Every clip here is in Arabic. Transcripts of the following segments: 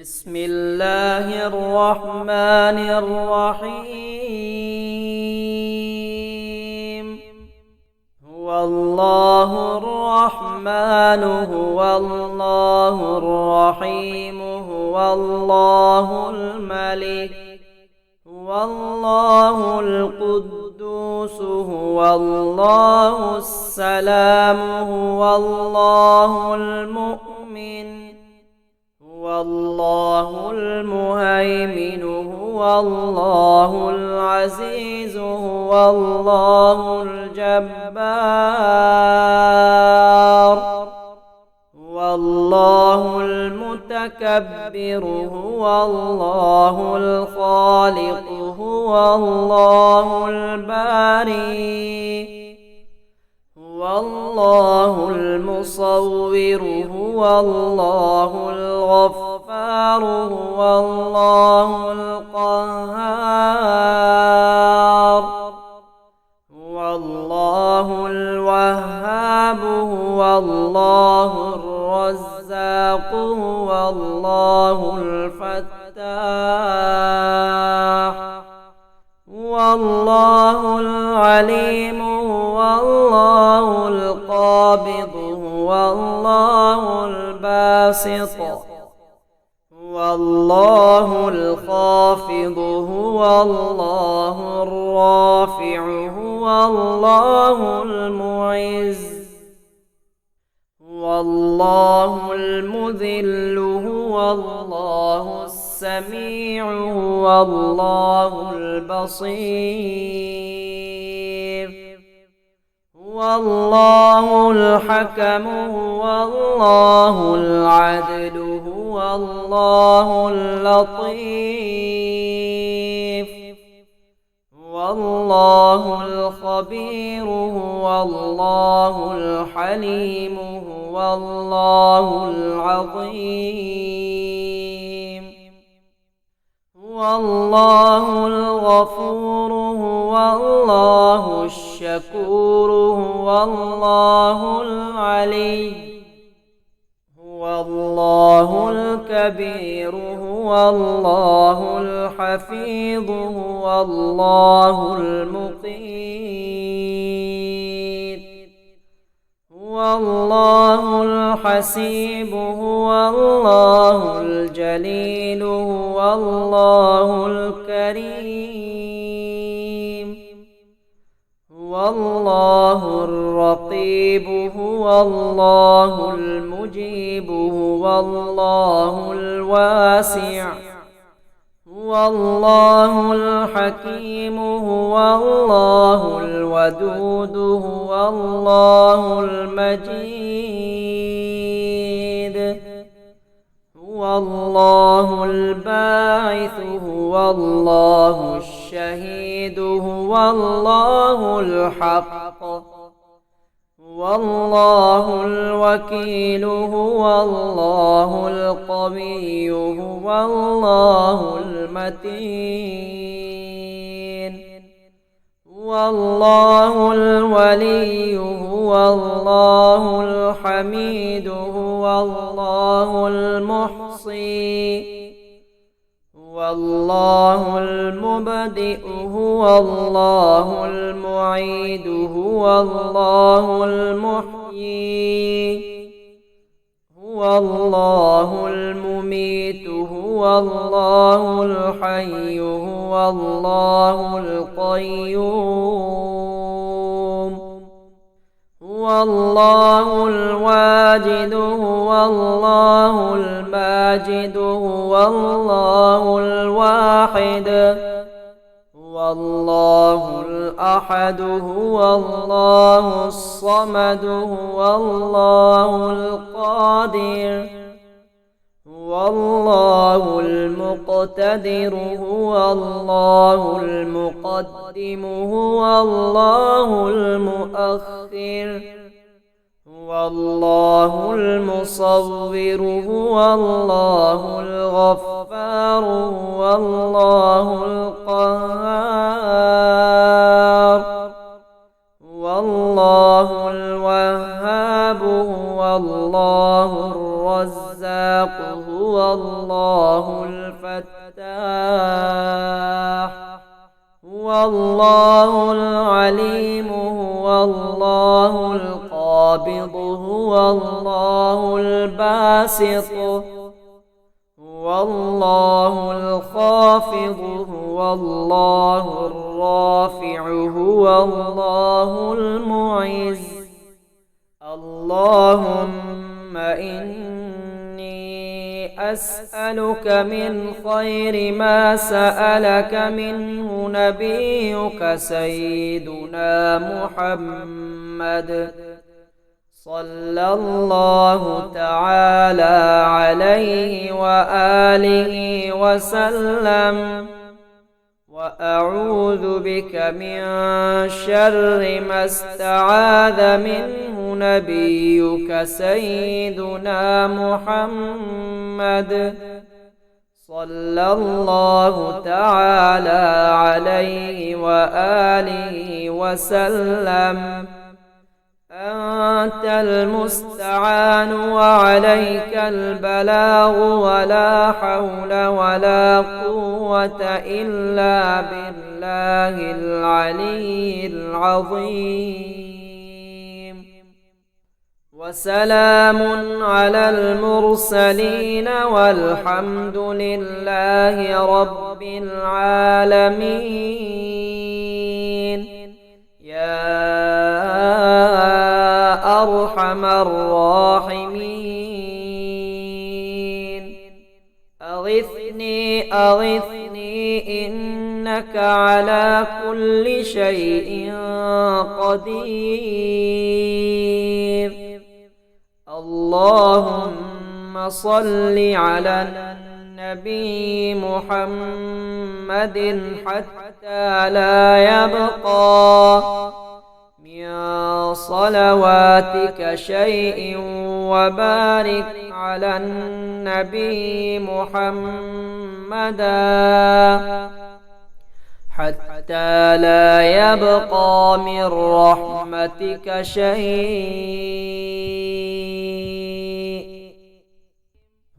بسم الله الرحمن الرحيم. هو الله الرحمن هو الله الرحيم هو الله الملك هو الله القدوس هو الله السلام هو الله المؤمن هو الله المهيمن هو الله العزيز هو الله الجبار هو الله المتكبر هو الله الخالق هو الله الباري هو الله المصور هو الله الغفار هو الله القهار هو الله الوهاب هو الله الرزاق هو الله الفتاح هو الله العليم هو الله القابض هو الله الباسط هو الله الخافض هو الله الرافع هو الله المعز هو الله المذل هو الله السميع هو الله البصير هو الله الحكم هو الله العدل هو الله اللطيف هو الله الخبير هو الله الحليم هو الله العظيم هو الله الغفور هو الله الشكور هو الله العلي هو الله الكبير هو الله الحفيظ هو الله المقيت هو الله الحسيب هو الله الجليل هو الله الكريم هو الله الرقيب هو الله المجيب هو الله الواسع هو الله الحكيم هو الله الودود هو الله المجيد هو الله الباعث هو الله الشهيد هو الله الحق هو الله الوكيل هو الله القوي هو الله المتين هو الله الولي هو الله الحميد هو الله المحصي هو الله المبدئ هو الله المعيد هو الله المحيي هو الله المميت هو الله الحي هو الله القيوم هو الله الواجد هو الله الماجد هو الله الواحد هو الله الأحد هو الله الصمد هو الله القادر هو الله المقتدر هو الله المقدم هو الله المؤخر هو الله المصور هو الله الغفار هو الله القهار هو الله الوهاب هو الله الرزاق هو هو الله الفتاح هو الله العليم هو الله القابض هو الله الباسط هو الله الخافض هو الله الرافع هو الله المعز. اللهم إني أسألك من خير ما سألك منه نبيك سيدنا محمد صلى الله تعالى عليه وآله وسلم، وأعوذ بك من شر ما استعاذ منه نبيك سيدنا محمد صلى الله تعالى عليه وآله وسلم. أنت المستعان وعليك البلاغ ولا حول ولا قوة إلا بالله العلي العظيم. وسلام على المرسلين والحمد لله رب العالمين. يا أرحم الراحمين أغثني أغثني إنك على كل شيء قدير. اللهم صل على النبي محمد حتى لا يبقى من صلواتك شيء، وبارك على النبي محمدا حتى لا يبقى من رحمتك شيء.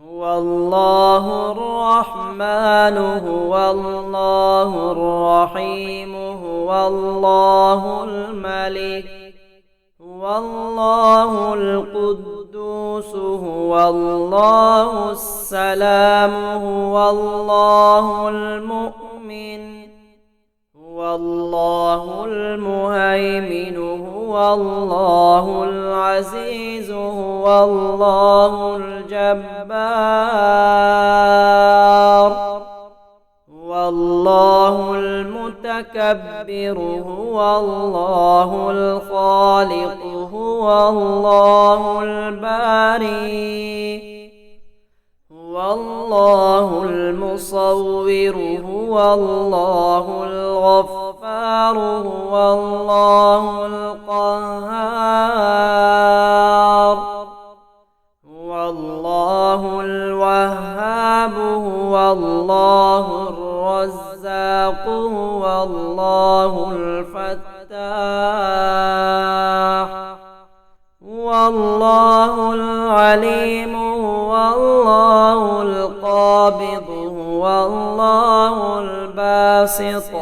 هو الله الرحمن هو الله الرحيم هو الله الملك هو الله القدوس هو الله السلام هو الله المؤمن هو الله المهيمن هو الله العزيز هو الله الجبار هو الله المتكبر هو الله الخالق هو الله الباري هو الله المصور هو الله الغفار هو الله القهار هو الله الوهاب هو الله الرزاق هو الله الفتاح هو الله العليم هو الله القابض هو الله الباسط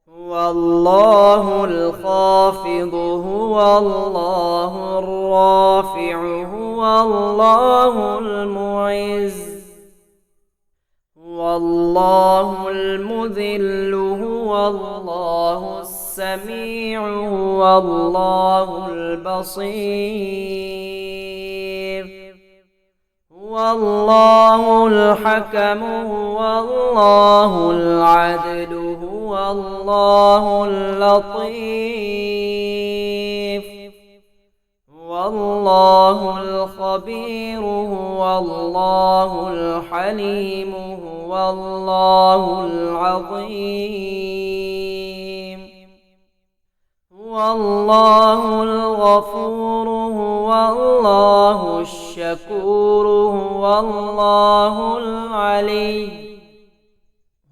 هو الله الخافض هو الله الرافع هو الله المعز هو الله المذل هو الله السميع هو الله البصير هو الله الحكم هو الله العدل هو الله اللطيف هو الله الخبير هو الله الحليم هو الله العظيم هو الله الغفور هو الله الشكور هو الله العلي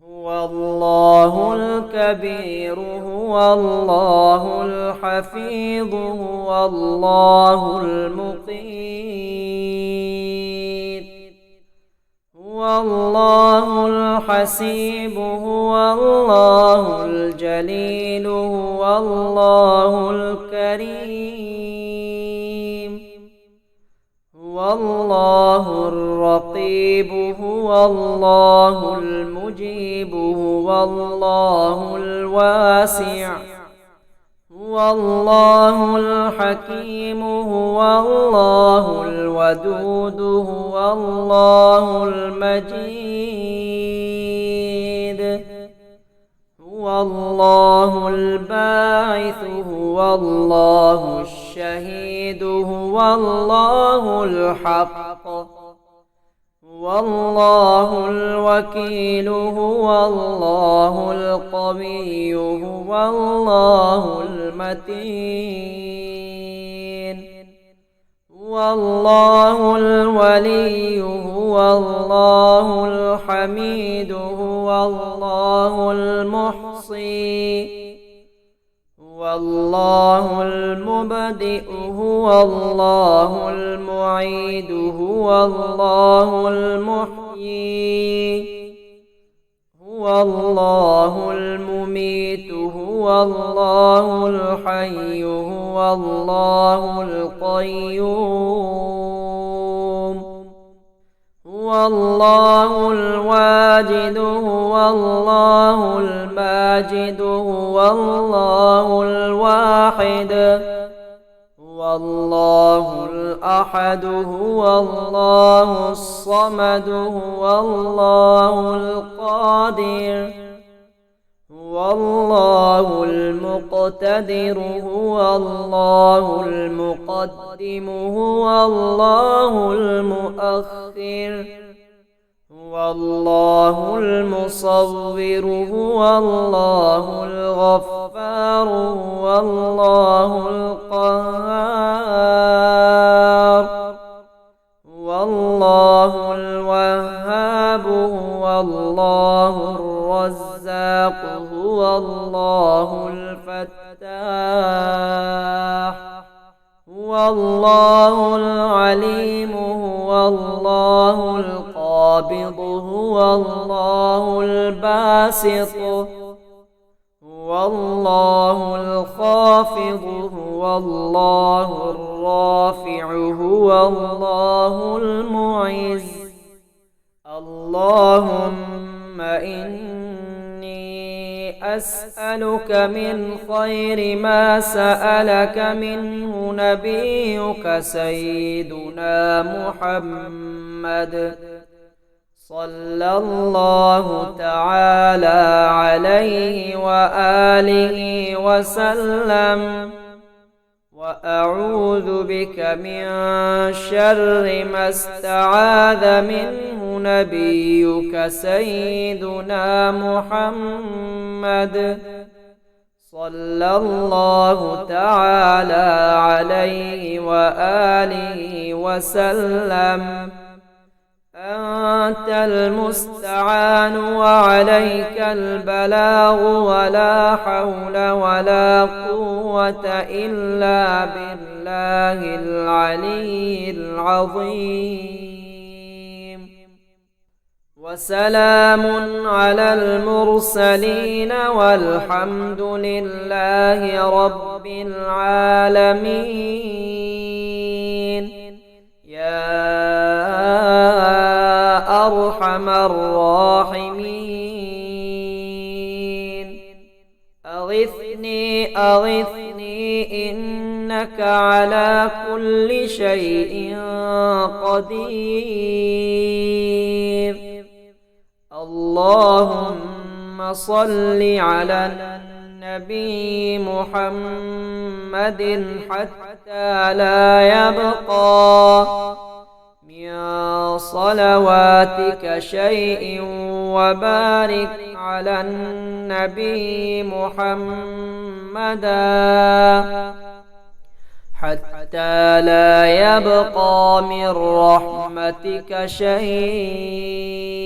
هو الله الكبير هو الله الحفيظ هو الله المقيت هو الله الحسيب هو الله الجليل هو الله الكريم هو الله الرقيب هو الله المجيب هو الله الواسع هو الله الحكيم هو الله الودود هو الله المجيد هو الله الباعث هو الله الشهيد هو الله الحق هو الله الوكيل هو الله القوي هو الله المتين هو الله الولي هو الله الحميد هو الله المحصي هو الله المبدئ هو الله المعيد هو الله المحيي هو الله المميت هو الله الحي هو الله القيوم هو الله الواجد هو الله الماجد هو الله الواحد هو الله الأحد هو الله الصمد هو الله القادر هو الله المقتدر هو الله المقدم هو الله المؤخر هو الله المصور هو الله الغفار هو الله القهار هو الله الوهاب هو الله الرزاق هو الله الفتاح هو الله العليم هو الله القابض هو الله الباسط هو الله الخافض هو الله الرافع هو الله المعز اللهم إني أسألك من خير ما سألك منه نبيك سيدنا محمد صلى الله تعالى عليه وآله وسلم وأعوذ بك من شر ما استعاذ منه نبيك سيدنا محمد صلى الله تعالى عليه وآله وسلم أنت المستعان وعليك البلاغ ولا حول ولا قوة إلا بالله العلي العظيم وسلام على المرسلين والحمد لله رب العالمين يا أرحم الراحمين أغثني أغثني إنك على كل شيء قدير اللهم صل على النبي محمد حتى لا يبقى من صلواتك شيء وبارك على النبي محمدا حتى لا يبقى من رحمتك شيء